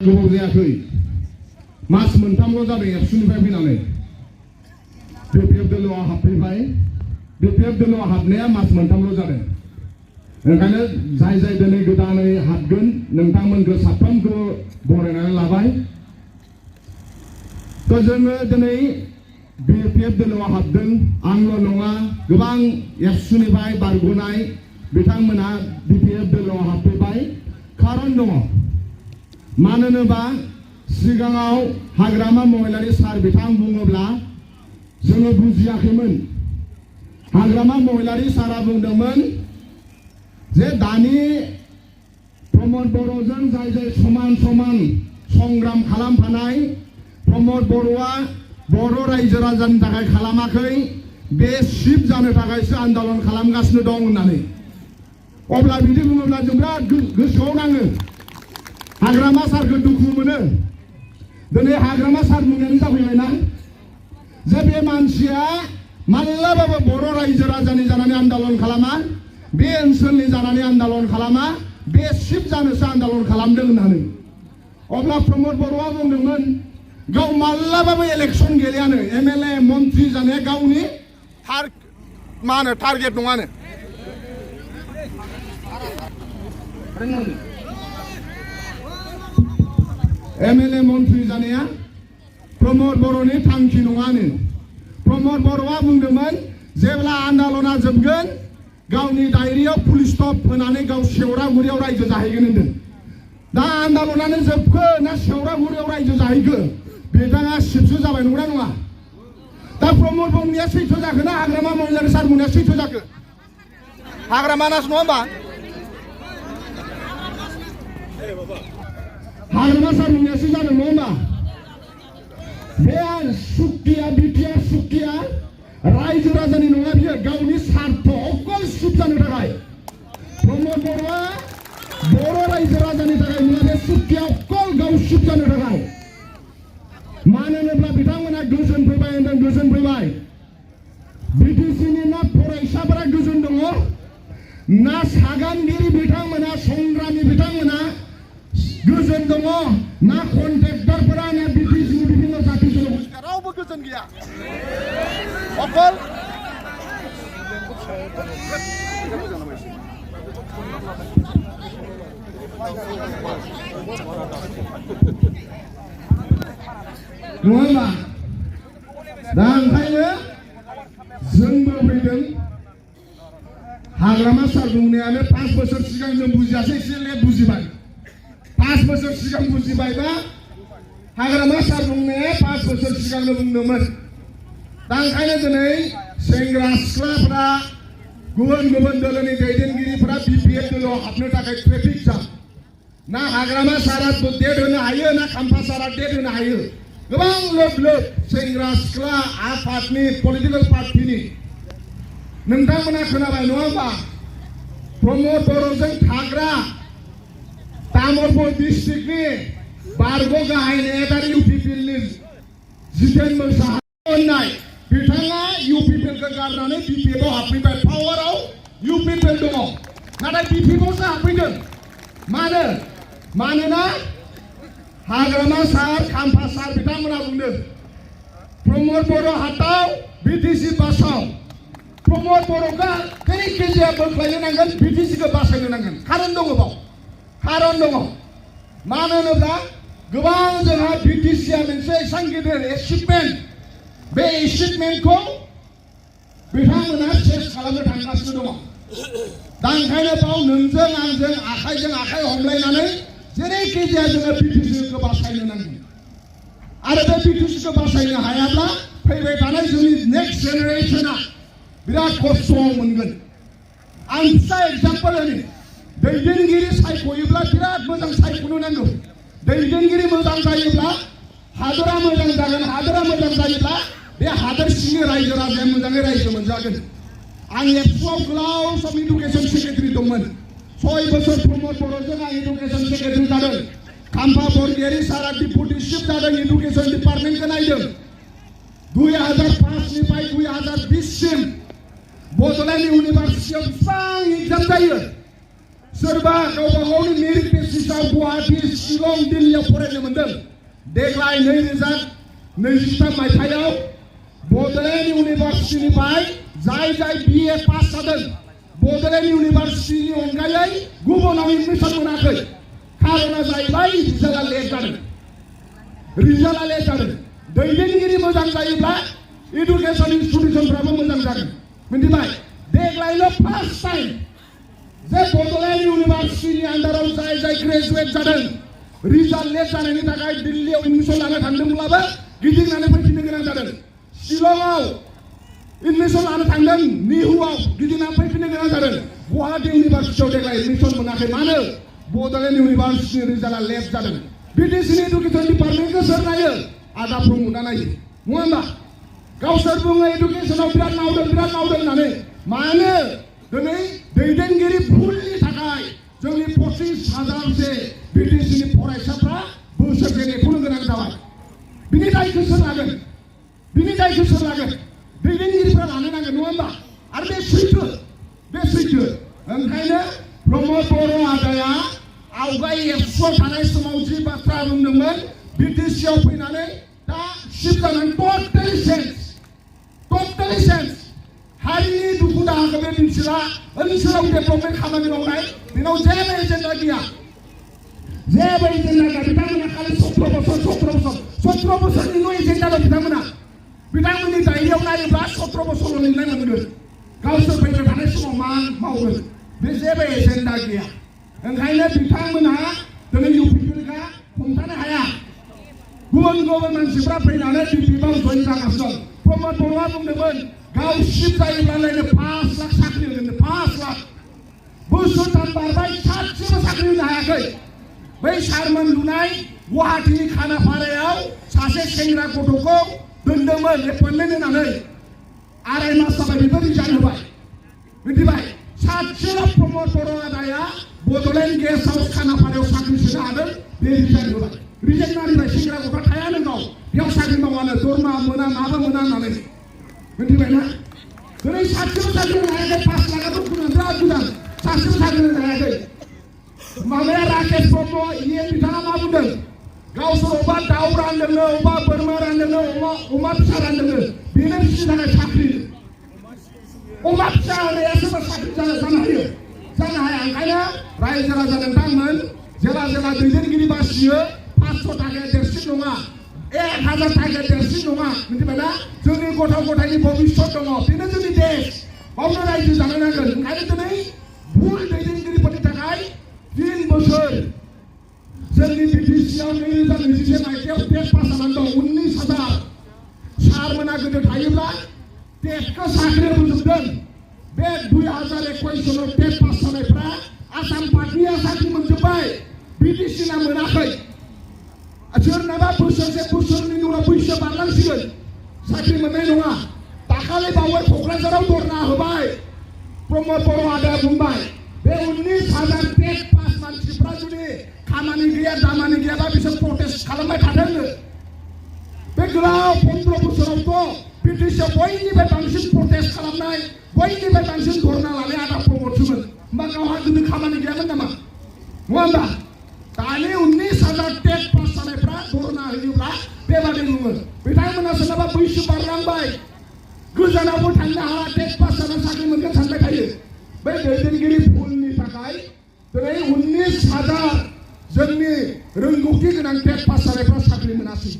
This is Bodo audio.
गोबाव जायाखै मास मोनथामल' जादों एबसुनिफ्राय फैनानै बिपिएफ दोलोआव हाबफैबाय बिपिएफ दोलोआव हाबनाया मास मोनथामल' जादों ओंखायनो जाय दिनै गोदानै हाबगोन नोंथांमोनखौ साफ्रोमखौ बरायनानै लाबाय थ' जोङो दिनै बिपिएफ दोलोआव हाबदों आंल' नङा गोबां एबसुनिफ्राय बारग'नाय बिथांमोना बिपिएफ दोलोआव हाबफैबाय खारन दङ मानो होनोबा सिगाङाव हाग्रामा महिलारि सार बिथां बुङोब्ला जोङो बुजियाखैमोन हाग्रामा महिलारि सारा बुंदोंमोन जे दानि प्रमद बर'जों जाय समान संग्राम खालामफानाय प्रमद बर'आ बर' रायजो राजानि थाखाय खालामाखै बे शिब जानो थाखायसो आन्दोलन खालामगासिनो दं होननानै अब्ला बिदि बुङोब्ला जों बिराद गोसोआव नाङो हाग्रामा सारखौ दुखु मोनो दिनै हाग्रामा सार बुंनायानो जाफैबायना जे बे मानसिया माब्लाबाबो बर' रायजो राजानि जानानै आन्दोलन खालामा बे ओनसोलनि जानानै आन्दोलन खालामा बे शिब जानोसो आन्दोलन खालामदों होननानै अब्ला प्रमद बर'आ बुंदोंमोन गाव माब्लाबाबो इलेक्सन गेलेयानो एमएलए मन्त्रि जानाया गावनि मा होनो टारगेट नङानो एमएलए मन्त्रि जानाया प्रमद बर'नि थांखि नङानो प्रमद बर'आ बुंदोंमोन जेब्ला आन्दोलना जोबगोन गावनि डायरियाव फुल स्टप होनानै गाव सेवरागुरियाव रायजो जाहैगोन होनदों दा आन्दोलनानो जोबखो ना सेवरागुरियाव रायजो जाहैखो बिथाङा शिबसो जाबाय नंगौना नङा दा प्रमद बुंनाया सैथो जाखो ना हाग्रामा महिलारि सार बुंनाया सैथो जाखो हाग्रामा नास नङा होमबा हाग्रामा सार बुंनायासो जादों नङा होमबा बे सुक्तिया बिटिआर सुक्तिया रायजो राजानि नङा बियो गावनि स्वार्थ अकल सुख जानो थाखाय प्रमद बर'आ बर' रायजो राजानि थाखाय नङा बे सुक्तिया अकल गाव सुख जानो थाखाय मानो होनोब्ला बिथांमोना गोजोन फैबाय होनदों गोजोन फैबाय बिटिसिनि ना फरायसाफोरा गोजोन दङ ना सागानगिरि बिथांमोना संग्रामि बिथांमोना गोजोन दङ ना कन्ट्रेक्टरफोरा ना बिटिसिनि बिभिन्न जाथि जनगोष्ठीया रावबो गोजोन गैया अकल नङा होमबा दा ओंखायनो जोंबो फैदों हाग्रामा सार बुंनायानो 5 बोसोर सिगां जों बुजियासै एसे लेट बुजिबाय 5 बोसोर सिगां बुजिबायबा हाग्रामा सार बुंनाया 5 बोसोर सिगांनो बुंदोंमोन दा ओंखायनो दिनै सेंग्रा सिख्लाफ्रा गुबुन दोलोनि दैदेनगिरिफ्रा बिपिएफ दोलोआव हाबनो थाखाय ट्रेफिक जाम ना हाग्रामा सारा डेट होनो हायो ना खाम्फा सारा डेट होनो हायो गोबां लोब सेंग्रा सिख्ला आफादनि पलिटिकेल पार्टिनि नोंथांमोना खोनाबाय नङा होमबा प्रमद बर'जों थाग्रा तामुलपुर डिस्ट्रिक्टनि बारग' गाहाय नेहाथारि इउपिपिएलनि जितेन मोसाहारि होननाय बिथाङा इउपिपिएलखौ गारनानै बिपिएफआव हाबफैबाय पावाराव इउपिपिएल दङ नाथाय बिपिएफआवसो हाबफैदों मानोना हाग्रामा सार खाम्फा सार बिथांमोना बुंदों प्रमद बर' हाथाव बिटिसि बासाव प्रमद बर'खौ जायखिजाया बोख्लायनो नांगोन बिटिसिखौ बासायनो नांगोन खारन दङ बाव खारन दङ मानो होनोब्ला गोबां जोंहा बिटिसिआ मोनसे एसां गिदिर एचिभमेन्ट बे एचिभमेन्टखौ बिथांमोना चेस खालामनो थांगासिनो दङ दा ओंखायनो बाव नोंजों आंजों आखाइजों आखाइ हमलायनानै जेरैखि जाया जोङो बिटिसिखौ बासायनो नांगोन आरो बे बिटिसिखौ बासायनो हायाब्ला फैबाय थानाय जोंनि नेक्स्ट जेनेरेशना बिराद खस्थ' मोनगोन आं फिसा एग्जाम्पल होनि दैदेनगिरि सायख'योब्ला बिराद मोजां सायख'नो नांगौ दैदेनगिरि मोजां जायोब्ला हादरा मोजां जागोन हादरा मोजां जायोब्ला बे हादर सिंनि रायजो राजाया मोजाङै रायजो मोनजागोन आं एबसुआव गोलाव सम इडुकेसन सेक्रेटारि दंमोन 6 बोसोर प्रमद बर'जों आं इडुकेसन सेक्रेटारि जादों खाम्फा बरगयारि सारा डिपुटि चिफ जादों इडुकेसन डिपार्टमेन्टखौ नायदों 2005 निफ्राय 2020 सिम बड'लेण्ड इउनिभार्सिटियाव बेसेबां एग्जाम जायो सोरबा गावबा गावनि मेरिट बेसिसआव गुवाहाटी शिलं दिल्लीयाव फरायनो मोन्दों देग्लाय 2023 मायथाइयाव बड'लेण्ड इउनिभार्सिटिनिफ्राय जाय BA पास जादों बड'लेण्ड इउनिभार्सिटिनि अनगायै गुबुनाव एडमिसन मोनाखै खारना जाहैबाय रिजाल्टआ लेट जादों दैदेनगिरि मोजां जायोब्ला एडुकेसन इन्स्टिट्यूशनफ्राबो मोजां जागोन मिथिबाय देग्लायल' फार्स्ट टाइम जे बड'लेण्ड इउनिभार्सिटिनि आन्डाराव जाय ग्रेजुवेट जादों रिजाल्ट लेट जानायनि थाखाय दिल्लीयाव एडमिसन लानो थांदोंब्लाबो गिदिंनानै फैफिननो गोनां जादों शिलंआव एडमिसन लानो थांदों निहुआव गिदिंनानै फैफिननो गोनां जादों गुवाहाटी इउनिभार्सिटियाव देग्लाय एडमिसन मोनाखै मानो बड'लेण्ड इउनिभार्सिटिनि रिजाल्टआ लेट जादों बिटिसिनि एडुकेसन डिपार्टमेन्टखौ सोर नायो आदा प्रमोदा नायो नङा होमबा गावसोर बुङो एडुकेसनाव बिराद मावदों होननानै मानो दिनै दैदेनगिरि भुलनि थाखाय जोंनि 25,000 बिटिसिनि फरायसाफ्रा बोसोरसे नेथ'नो गोनां जाबाय बिनि दायखौ सोर लागोन दैदेनगिरिफ्रा लानो नांगोन नङा होमबा आरो बे सैथो ओंखायनो प्रमद बर' आदाया आवगाय एबसुआव थानाय समाव जि बाथ्रा बुंदोंमोन बिटिसिआव फैनानै दा शिफ्ट जानानै टटेलि चेन्ज हारिनि दुखु दाहाखौ बे मिथिला ओनसोलाव डेभेलपमेन्ट खामानि मावनाय बेनाव जेबो एजेन्डा गैया बिथांमोना खालि 17 बोसोरनिल' एजेन्डा दं बिथांमोननि डायरियाव नायोब्ला 17 बोसोरल' लिरनाय मोनगोन गावसोर फैबाय थानाय समाव मा मावगोन बे जेबो एजेन्डा गैया ओंखायनो बिथांमोनहा दिनै इउपिपिएलखौ हमथानो हाया गुबुन मानसिफ्रा फैनानै बिपिएफआव जइन जागासिनो दं प्रमद बर'आ बुंदोंमोन गाव शिफ्ट जायोब्लालायनो 5 लाख साख्रि होगोन 5 लाख बोसोरथाम बारबाय सासेबो साख्रि होनो हायाखै बै सारमोन लुनाय गुवाहाटीनि खानापारायाव सासे सेंग्रा गथ'खौ दोनदोंमोन एपइन्टमेन्ट होनानै 2.5 मास जाबाय बेबो रिजाइन होबाय मिथिबाय सासेल' प्रमद बर' आदाया बड'लेण्ड गेस्ट हाउस खानापारायाव साख्रि सोनो हादों बे रिजाइन होबाय रिजाइन मारिबाय सेंग्रा गथ'आ थाया नोंनाव बेयाव साख्रि मावानो दरमा मोना माबो मोना होननानै मिथिबायना दिनै सासेबो साख्रि होनो हायाखै 5 लाखआथ' बिराद गोजान सासेबो साख्रि होनो हायाखै माबाया राकेश ब्रह्म बिथाङा मा बुंदों गावसोर अबा दाउ रानदोंनो अबा बोरमा रानदोंनो अमा फिसा रानदोंनो बेनो फिसिनो थाखाय साख्रि अमा फिसा होनाया सोरबा साख्रि जानो हायो जानो हाया ओंखायनो रायजो राजा नोंथांमोन जेला दैदेनगिरि बासियो 500 थाखाया देरसिन नङा 1000 थाखाया देरसिन नङा मिथिबायना जोंनि गथ' गथायनि भबिष्यत दङ बेनो जोंनि देश बावनो रायजो जानो नांगोन ओंखायनो दिनै भुल दैदेनगिरिफोरनि थाखाय 3 बोसोर जोंनि बिटिसिआव 2021 मायथाइयाव टेट पास जानानै दं 19,000 सारमोना गोदो थायोब्ला टेटखौ साख्रि होजोबदों बे 2021 सनाव टेट पास जानायफ्रा आसाम पार्टीया साख्रि मोनजोब्बाय बिटिसिना मोनाखै सोरनाबा बोसोरनि उनाव बैसो बारलांसिगोन साख्रि मोननाय नङा दाखालि बावै क'क्राझाराव धरना होबाय प्रमद बर' आदाया बुंबाय बे 19,000 टेट पास मानसिफ्रा जुदि खामानि गैया दामानि गैयाबा बिसोर प्रटेस्ट खालामबाय थादोंनो बे गोलाव 15 बोसोरावथ' बिटिसिआव बयनिफ्राय बांसिन प्रटेस्ट खालामनाय बयनिफ्राय बांसिन धरना लानाय आदा प्रमदसोमोन होमबा गावहा गोदो खामानि गैयामोन नामा नङा होमबा दानि 19,000 टेट पास जानायफ्रा धरना होयोब्ला बेबादि बुङो बिथांमोना सोरनाबा बैसो बारलांबाय गोजानावबो थांनो हाला टेट पास जानानै साख्रि मोनगोन सानबाय थायो बै दैदेनगिरि भुलनि थाखाय दिनै 19,000 जोंनि रोंगौथि गोनां टेट पास जानायफ्रा साख्रि मोनासै